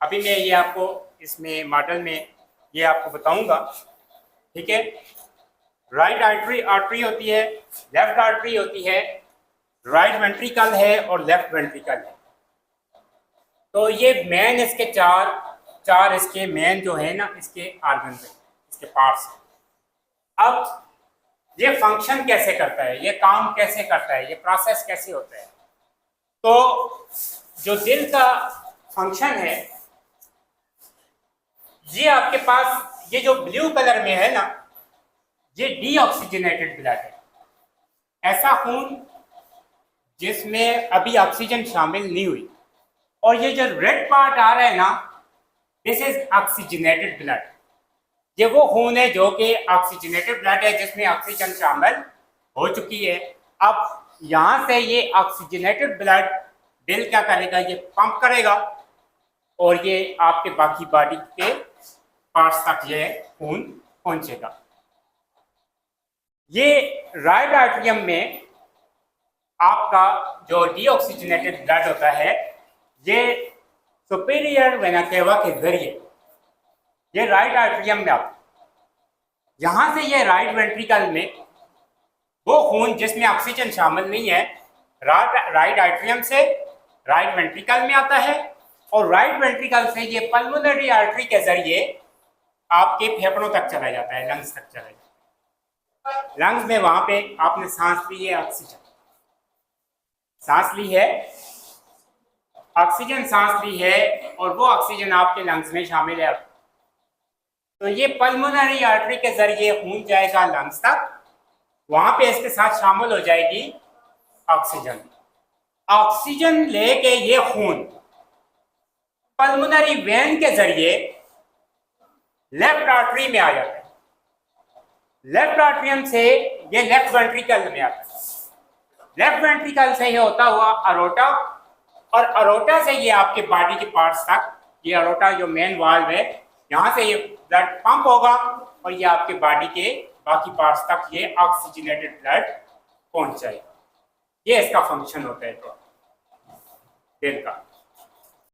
अभी मैं ये आपको इसमें मॉडल में ये आपको बताऊंगा। ठीक है, राइट आर्टरी आर्टरी होती है, लेफ्ट आर्टरी होती है, राइट वेंट्रिकल है और लेफ्ट वेंट्रिकल है। तो ये मेन इसके चार चार इसके मेन जो है ना इसके आर्गन है, इसके पार्ट्स हैं। अब ये फंक्शन कैसे करता है, ये काम कैसे करता है, ये प्रोसेस कैसे होता है। तो जो दिल का फंक्शन है, ये आपके पास ये जो ब्लू कलर में है ना, ये डीऑक्सीजनेटेड ब्लड है। ऐसा खून जिसमें अभी ऑक्सीजन शामिल नहीं हुई। और ये जो रेड पार्ट आ रहा है ना, दिस इज ऑक्सीजनेटेड ब्लड। ये वो खून है जो कि ऑक्सीजनेटेड ब्लड है, जिसमें ऑक्सीजन शामिल हो चुकी है। अब यहाँ से ये ऑक्सीजनेटेड ब्लड दिल क्या करेगा, ये पंप करेगा और ये आपके बाकी बॉडी के पार्ट्स तक ये खून पहुंचेगा। ये राइट आर्टरियम में आपका जो डीऑक्सीजनेटेड ब्लड होता है, ये सुपीरियर वेना केवा के जरिए ये राइट आर्टरियम में आता है। यहाँ से ये राइट वेंट्रिकल में वो खून जिसमें ऑक्सीजन शामिल नहीं है, राइट आर्टरियम से राइट वेंट्रिकल में आता है और राइट वेंट्रिकल से ये पल्मोनरी आर्टरी के जरिए आपके फेफड़ों तक चला जाता है, लंग्स तक चला जाता है। लंग्स में वहां पे आपने सांस ली है, ऑक्सीजन सांस ली है, ऑक्सीजन सांस ली है और वो ऑक्सीजन आपके लंग्स में शामिल है। तो ये पल्मोनरी आर्टरी के जरिए खून जाएगा लंग्स तक, वहां पे इसके साथ शामिल हो जाएगी ऑक्सीजन। ऑक्सीजन लेके ये खून पल्मोनरी वेन के जरिए लेफ्ट आर्टरी में आ जाता है। लेफ्ट आर्टरियम से ये लेफ्ट वेंट्रिकल में आता है। लेफ्ट वेंट्रिकल से ये होता हुआ अरोटा, और अरोटा से ये आपके बॉडी के पार्ट्स तक, ये अरोटा जो मेन वाल्व है, यहाँ से ये ब्लड पंप होगा और ये आपके बॉडी के बाकी पार्ट्स तक ये ऑक्सीजनेटेड ब्लड पहुंच जाएगा। ये इसका फंक्शन होता है दिल का।